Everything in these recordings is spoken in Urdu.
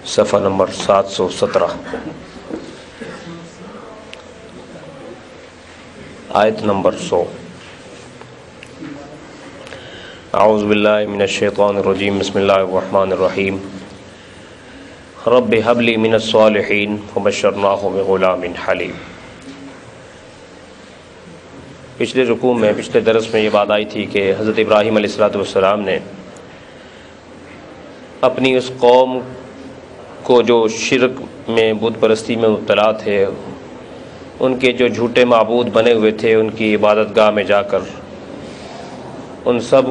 صفحہ نمبر 717 آیت نمبر 100۔ اعوذ باللہ من الشیطان الرجیم، بسم اللہ الرحمن الرحیم۔ رب ہب لی من الصالحین فبشرناہ بغلام حلیم۔ پچھلے رکوع میں، پچھلے درس میں یہ بات آئی تھی کہ حضرت ابراہیم علیہ السلام نے اپنی اس قوم کو جو شرک میں، بت پرستی میں مبتلا تھے، ان کے جو جھوٹے معبود بنے ہوئے تھے، ان کی عبادت گاہ میں جا کر ان سب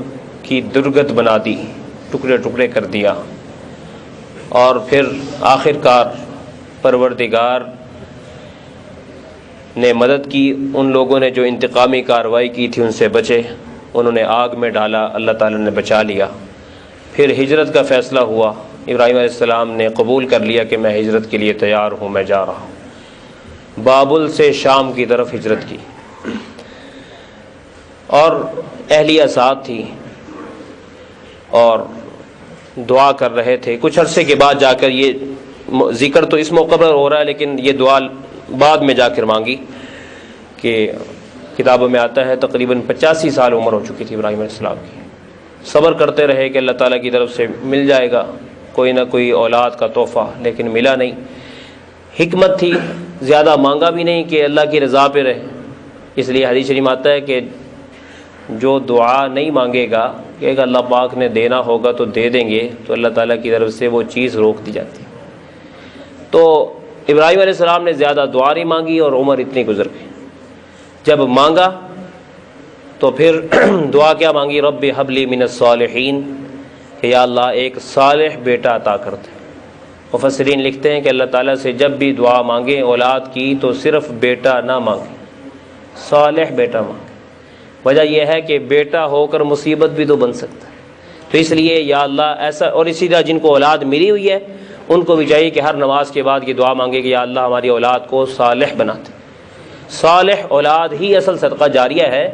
کی درگت بنا دی، ٹکڑے ٹکڑے کر دیا، اور پھر آخر کار پروردگار نے مدد کی۔ ان لوگوں نے جو انتقامی کارروائی کی تھی ان سے بچے، انہوں نے آگ میں ڈالا، اللہ تعالیٰ نے بچا لیا۔ پھر ہجرت کا فیصلہ ہوا، ابراہیم علیہ السلام نے قبول کر لیا کہ میں ہجرت کے لیے تیار ہوں، میں جا رہا ہوں۔ بابل سے شام کی طرف ہجرت کی، اور اہلیہ ساتھ تھی اور دعا کر رہے تھے۔ کچھ عرصے کے بعد جا کر، یہ ذکر تو اس موقع پر ہو رہا ہے لیکن یہ دعا بعد میں جا کر مانگی، کہ کتابوں میں آتا ہے تقریباً 85 سال عمر ہو چکی تھی ابراہیم علیہ السلام کی۔ صبر کرتے رہے کہ اللہ تعالیٰ کی طرف سے مل جائے گا کوئی نہ کوئی اولاد کا تحفہ، لیکن ملا نہیں۔ حکمت تھی، زیادہ مانگا بھی نہیں کہ اللہ کی رضا پہ رہے۔ اس لیے حدیث شریف میں آتا ہے کہ جو دعا نہیں مانگے گا کہ اللہ پاک نے دینا ہوگا تو دے دیں گے، تو اللہ تعالیٰ کی طرف سے وہ چیز روک دی جاتی ہے۔ تو ابراہیم علیہ السلام نے زیادہ دعا نہیں مانگی اور عمر اتنی گزر گئی۔ جب مانگا تو پھر دعا کیا مانگی؟ رب ہب لی من الصالحین، کہ یا اللہ ایک صالح بیٹا عطا کر دے۔ مفسرین لکھتے ہیں کہ اللہ تعالیٰ سے جب بھی دعا مانگیں اولاد کی تو صرف بیٹا نہ مانگیں، صالح بیٹا مانگیں۔ وجہ یہ ہے کہ بیٹا ہو کر مصیبت بھی تو بن سکتا ہے، تو اس لیے یا اللہ ایسا۔ اور اسی طرح جن کو اولاد ملی ہوئی ہے ان کو بھی چاہیے کہ ہر نماز کے بعد یہ دعا مانگے کہ یا اللہ ہماری اولاد کو صالح بنا دے۔ صالح اولاد ہی اصل صدقہ جاریہ ہے،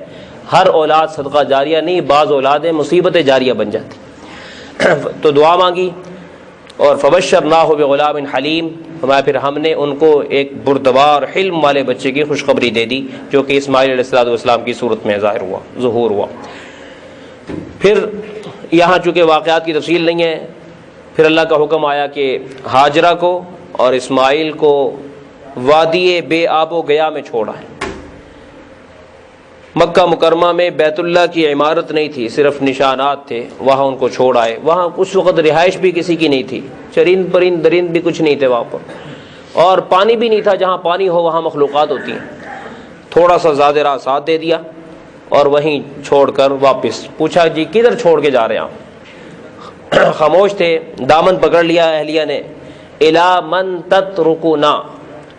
ہر اولاد صدقہ جاریہ نہیں، بعض اولادیں مصیبت جاریہ بن جاتی۔ تو دعا مانگی، اور فبشرناہ بغلام حلیم، ہمارا پھر ہم نے ان کو ایک بردبار حلم والے بچے کی خوشخبری دے دی، جو کہ اسماعیل علیہ السلام کی صورت میں ظہور ہوا۔ پھر یہاں چونکہ واقعات کی تفصیل نہیں ہے، پھر اللہ کا حکم آیا کہ ہاجرہ کو اور اسماعیل کو وادی بے آب و گیا میں چھوڑا ہے۔ مکہ مکرمہ میں بیت اللہ کی عمارت نہیں تھی، صرف نشانات تھے، وہاں ان کو چھوڑ آئے۔ وہاں اس وقت رہائش بھی کسی کی نہیں تھی، چرند پرند درند بھی کچھ نہیں تھے وہاں پر، اور پانی بھی نہیں تھا۔ جہاں پانی ہو وہاں مخلوقات ہوتی ہیں۔ تھوڑا سا زیادہ راہ ساتھ دے دیا اور وہیں چھوڑ کر واپس۔ پوچھا جی کدھر چھوڑ کے جا رہے ہیں آپ؟ خاموش تھے۔ دامن پکڑ لیا اہلیہ نے، الی من تترکنا،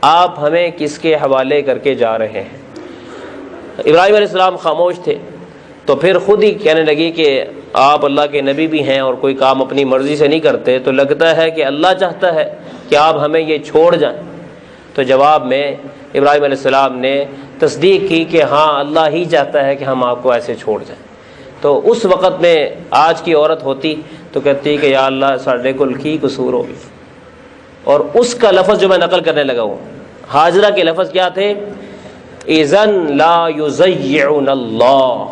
آپ ہمیں کس کے حوالے کر کے جا رہے ہیں؟ ابراہیم علیہ السلام خاموش تھے، تو پھر خود ہی کہنے لگی کہ آپ اللہ کے نبی بھی ہیں اور کوئی کام اپنی مرضی سے نہیں کرتے، تو لگتا ہے کہ اللہ چاہتا ہے کہ آپ ہمیں یہ چھوڑ جائیں۔ تو جواب میں ابراہیم علیہ السلام نے تصدیق کی کہ ہاں اللہ ہی چاہتا ہے کہ ہم آپ کو ایسے چھوڑ جائیں۔ تو اس وقت میں آج کی عورت ہوتی تو کہتی کہ یا اللہ ساڈے کول کی قصور ہوگی۔ اور اس کا لفظ جو میں نقل کرنے لگا ہوں، ہاجرہ کے لفظ کیا تھے؟ اذن لا یضیعن اللہ،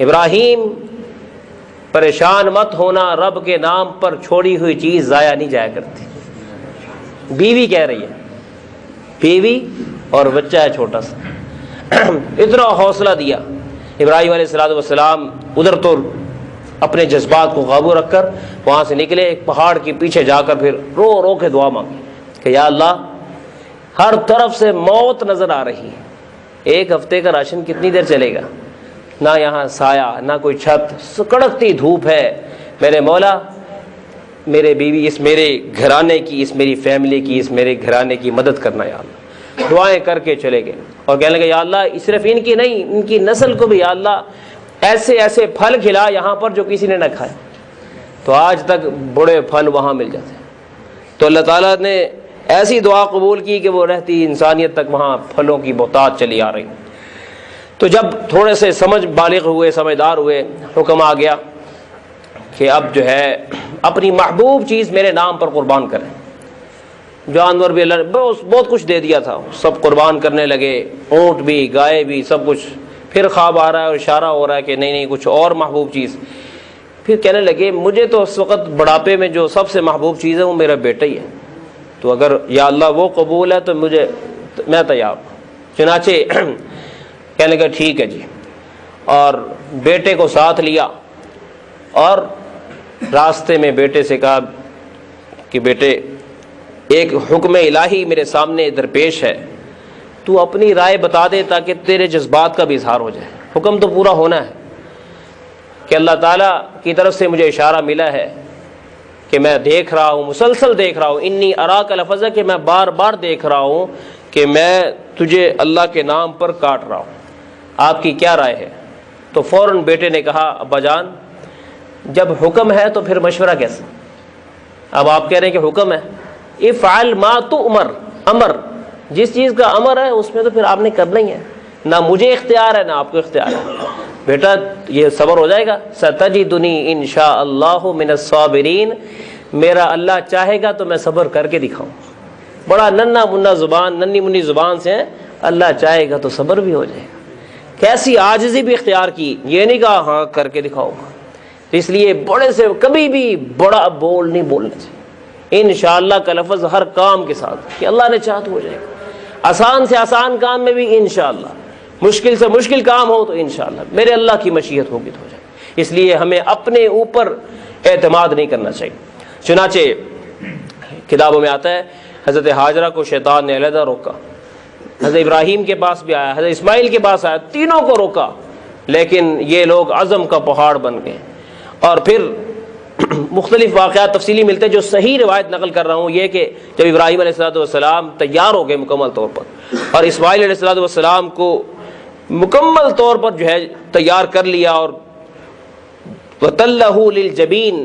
ابراہیم پریشان مت ہونا، رب کے نام پر چھوڑی ہوئی چیز ضائع نہیں جایا کرتی۔ بیوی کہہ رہی ہے، بیوی اور بچہ ہے چھوٹا سا۔ اتنا حوصلہ دیا ابراہیم علیہ السلام۔ ادھر تو اپنے جذبات کو قابو رکھ کر وہاں سے نکلے، ایک پہاڑ کے پیچھے جا کر پھر رو رو کے دعا مانگی کہ یا اللہ ہر طرف سے موت نظر آ رہی ہے، ایک ہفتے کا راشن کتنی دیر چلے گا؟ نہ یہاں سایہ، نہ کوئی چھت، کڑکتی دھوپ ہے۔ میرے مولا میرے بیوی، اس میرے گھرانے کی، اس میری فیملی کی، اس میرے گھرانے کی مدد کرنا یا اللہ۔ دعائیں کر کے چلے گئے اور کہنے لگے یا اللہ صرف ان کی نہیں، ان کی نسل کو بھی یا اللہ ایسے ایسے پھل کھلا یہاں پر جو کسی نے نہ کھائے۔ تو آج تک بڑے پھل وہاں مل جاتے ہیں۔ تو اللہ تعالیٰ نے ایسی دعا قبول کی کہ وہ رہتی انسانیت تک وہاں پھلوں کی بہتات چلی آ رہی۔ تو جب تھوڑے سے سمجھ بالغ ہوئے، سمجھدار ہوئے، حکم آ گیا کہ اب جو ہے اپنی محبوب چیز میرے نام پر قربان کریں. جانور بھی اللہ نے بہت کچھ دے دیا تھا، سب قربان کرنے لگے، اونٹ بھی، گائے بھی، سب کچھ. پھر خواب آ رہا ہے اور اشارہ ہو رہا ہے کہ نہیں کچھ اور محبوب چیز. پھر کہنے لگے مجھے تو اس وقت بڑھاپے میں جو سب سے محبوب چیز ہے وہ میرا بیٹا ہی ہے، تو اگر یا اللہ وہ قبول ہے تو میں تیار ہوں. چنانچہ کہنے لگا ٹھیک ہے جی، اور بیٹے کو ساتھ لیا اور راستے میں بیٹے سے کہا کہ بیٹے ایک حکم الہی میرے سامنے درپیش ہے، تو اپنی رائے بتا دے تاکہ تیرے جذبات کا بھی اظہار ہو جائے. حکم تو پورا ہونا ہے کہ اللہ تعالیٰ کی طرف سے مجھے اشارہ ملا ہے کہ میں دیکھ رہا ہوں، مسلسل دیکھ رہا ہوں، انی اراک لفظ ہے کہ میں بار بار دیکھ رہا ہوں کہ میں تجھے اللہ کے نام پر کاٹ رہا ہوں، آپ کی کیا رائے ہے؟ تو فوراً بیٹے نے کہا ابا جان جب حکم ہے تو پھر مشورہ کیسے؟ اب آپ کہہ رہے ہیں کہ حکم ہے، افعل ما تؤمر، امر جس چیز کا امر ہے اس میں تو پھر آپ نے کرنا ہی ہے، نہ مجھے اختیار ہے نہ آپ کو اختیار ہے. بیٹا یہ صبر ہو جائے گا، ستجدنی انشاء اللہ من الصابرین، میرا اللہ چاہے گا تو میں صبر کر کے دکھاؤں. بڑا ننھی منی زبان سے اللہ چاہے گا تو صبر بھی ہو جائے گا. کیسی عاجزی بھی اختیار کی، یہ نہیں کہا ہاں کر کے دکھاؤں گا. اس لیے بڑے سے کبھی بھی بڑا بول نہیں بولنا چاہیے. انشاءاللہ کا لفظ ہر کام کے ساتھ کہ اللہ نے چاہا تو ہو جائے گا. آسان سے آسان کام میں بھی انشاءاللہ، مشکل سے مشکل کام ہو تو انشاءاللہ میرے اللہ کی مشیت ہوگی تو ہو جائے. اس لیے ہمیں اپنے اوپر اعتماد نہیں کرنا چاہیے. چنانچہ کتابوں میں آتا ہے حضرت ہاجرہ کو شیطان نے علیحدہ روکا، حضرت ابراہیم کے پاس بھی آیا، حضرت اسماعیل کے پاس آیا، تینوں کو روکا، لیکن یہ لوگ عزم کا پہاڑ بن گئے. اور پھر مختلف واقعات تفصیلی ملتے ہیں. جو صحیح روایت نقل کر رہا ہوں یہ کہ جب ابراہیم علیہ السلام تیار ہو گئے مکمل طور پر اور اسماعیل علیہ السلام کو مکمل طور پر جو ہے تیار کر لیا اور وَتَلَّهُ لِلْجَبِينِ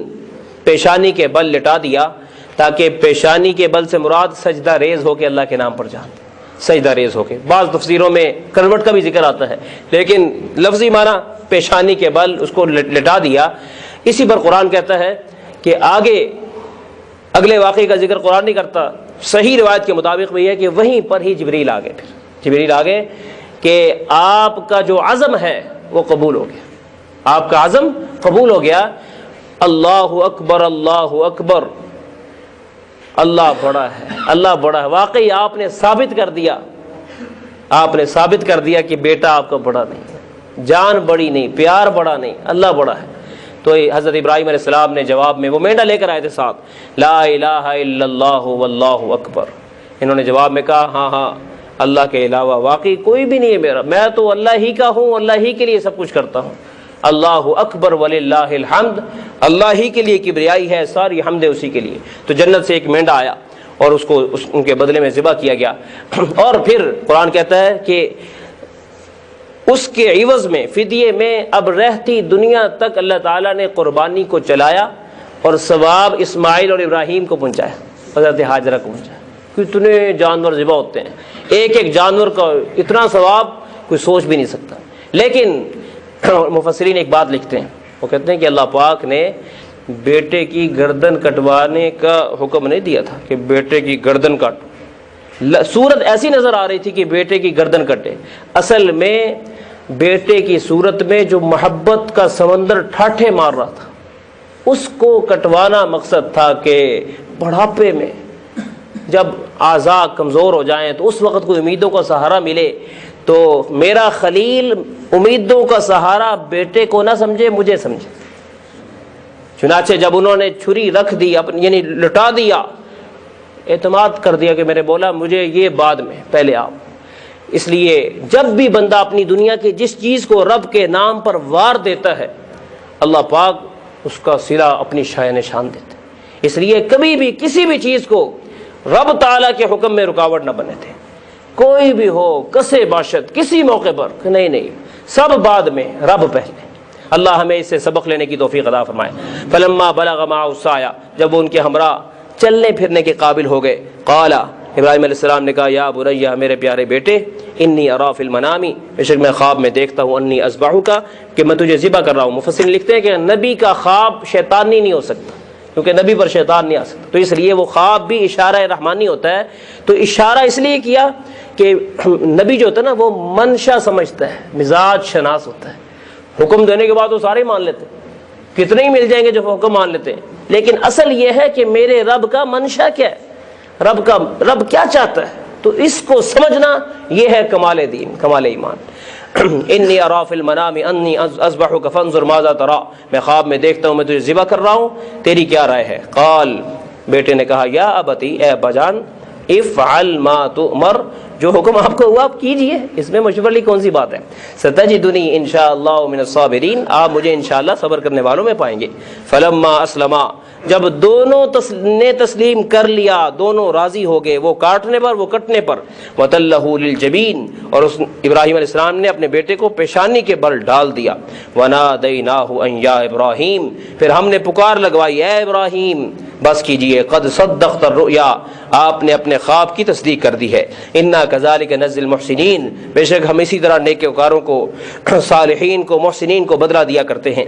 پیشانی کے بل لٹا دیا، تاکہ پیشانی کے بل سے مراد سجدہ ریز ہو کے اللہ کے نام پر جان، سجدہ ریز ہو کے. بعض تفسیروں میں کروٹ کا بھی ذکر آتا ہے، لیکن لفظی معنی پیشانی کے بل اس کو لٹا دیا. اسی پر قرآن کہتا ہے کہ آگے اگلے واقعے کا ذکر قرآن نہیں کرتا، صحیح روایت کے مطابق بھی ہے کہ وہیں پر ہی جبریل آ گئے. پھر جبریل آ گئے کہ آپ کا جو عزم ہے وہ قبول ہو گیا، آپ کا عزم قبول ہو گیا. اللہ اکبر اللہ اکبر، اللہ بڑا ہے، اللہ بڑا ہے. واقعی آپ نے ثابت کر دیا، آپ نے ثابت کر دیا کہ بیٹا آپ کا بڑا نہیں، جان بڑی نہیں، پیار بڑا نہیں، اللہ بڑا ہے. تو حضرت ابراہیم علیہ السلام نے جواب میں وہ مینڈا لے کر آئے تھے ساتھ، لا الہ الا اللہ واللہ اکبر. انہوں نے جواب میں کہا ہاں ہاں اللہ کے علاوہ واقعی کوئی بھی نہیں ہے میرا، میں تو اللہ ہی کا ہوں، اللہ ہی کے لیے سب کچھ کرتا ہوں. اللہ اکبر وللہ الحمد، اللہ ہی کے لیے کبریائی ہے، ساری حمد اسی کے لیے. تو جنت سے ایک مینڈا آیا اور اس کو ان کے بدلے میں ذبح کیا گیا. اور پھر قرآن کہتا ہے کہ اس کے عوض میں فدیے میں اب رہتی دنیا تک اللہ تعالیٰ نے قربانی کو چلایا اور ثواب اسماعیل اور ابراہیم کو پہنچایا، حضرت ہاجرہ کو پہنچایا. کتنے جانور ذبح ہوتے ہیں، ایک ایک جانور کا اتنا ثواب کوئی سوچ بھی نہیں سکتا. لیکن مفسرین ایک بات لکھتے ہیں، وہ کہتے ہیں کہ اللہ پاک نے بیٹے کی گردن کٹوانے کا حکم نہیں دیا تھا کہ بیٹے کی گردن کاٹو. صورت ایسی نظر آ رہی تھی کہ بیٹے کی گردن کٹے، اصل میں بیٹے کی صورت میں جو محبت کا سمندر ٹھاٹھے مار رہا تھا اس کو کٹوانا مقصد تھا کہ بڑھاپے میں جب اعضاء کمزور ہو جائیں تو اس وقت کوئی امیدوں کا سہارا ملے. تو میرا خلیل امیدوں کا سہارا بیٹے کو نہ سمجھے، مجھے سمجھے. چنانچہ جب انہوں نے چھری رکھ دی یعنی لٹا دیا، اعتماد کر دیا کہ میرے مولا مجھے یہ بعد میں، پہلے آپ. اس لیے جب بھی بندہ اپنی دنیا کی جس چیز کو رب کے نام پر وار دیتا ہے اللہ پاک اس کا صلہ اپنی شان نشان دیتے. اس لیے کبھی بھی کسی بھی چیز کو رب تعالیٰ کے حکم میں رکاوٹ نہ بنے تھے، کوئی بھی ہو کسے باشد کسی موقع پر، نہیں سب بعد میں، رب پہلے. اللہ ہمیں اس سے سبق لینے کی توفیق عطا فرمائے. فلما بلغ معه السعی، جب ان کے ہمراہ چلنے پھرنے کے قابل ہو گئے، قال ابراہیم علیہ السلام نے کہا یا بنیا، میرے پیارے بیٹے، انی ارا فی المنام، بے شک میں خواب میں دیکھتا ہوں، انی اذبحک، کہ میں تجھے ذبح کر رہا ہوں. مفسرین لکھتے ہیں کہ نبی کا خواب شیطانی نہیں ہو سکتا، کیونکہ نبی پر شیطان نہیں آ سکتا، تو اس لیے وہ خواب بھی اشارہ رحمانی ہوتا ہے۔ تو اشارہ اس لیے کیا کہ نبی جو ہوتا ہے نا وہ منشا سمجھتا ہے، مزاج شناس ہوتا ہے۔ حکم دینے کے بعد وہ سارے مان لیتے ہیں، کتنے ہی مل جائیں گے جو حکم مان لیتے ہیں، لیکن اصل یہ ہے کہ میرے رب کا منشا کیا ہے، رب کیا چاہتا ہے، تو اس کو سمجھنا یہ ہے کمال دین، کمال ایمان۔ انی ارا فی المنام انی اذبحک فانظر ماذا ترى، میں خواب میں دیکھتا ہوں میں تجھے ذبح کر رہا ہوں، تیری کیا رائے ہے؟ قال، بیٹے نے کہا یا ابتی، اے ابا جان، افعل ما تؤمر، جو حکم آپ کو ہوا آپ کیجئے، اس میں مشورہ لی کون سی بات ہے؟ ستجدنی انشاءاللہ من الصابرین، آپ مجھے انشاءاللہ صبر کرنے والوں میں پائیں گے۔ فلما اسلما، جب دونوں نے تسلیم کر لیا، دونوں راضی ہو گئے، وہ کاٹنے پر وہ کٹنے پر، وتلہ للجبین، اور اس ابراہیم علیہ السلام نے اپنے بیٹے کو پیشانی کے بل ڈال دیا۔ ونادیناہ ان یا ابراہیم، پھر ہم نے پکار لگوائی، اے ابراہیم بس کیجئے، قد صدقت الرؤیا، آپ نے اپنے خواب کی تصدیق کر دی ہے۔ انا کذالک نجزی المحسنین، بے شک ہم اسی طرح نیکوکاروں کو، صالحین کو، محسنین کو بدلہ دیا کرتے ہیں۔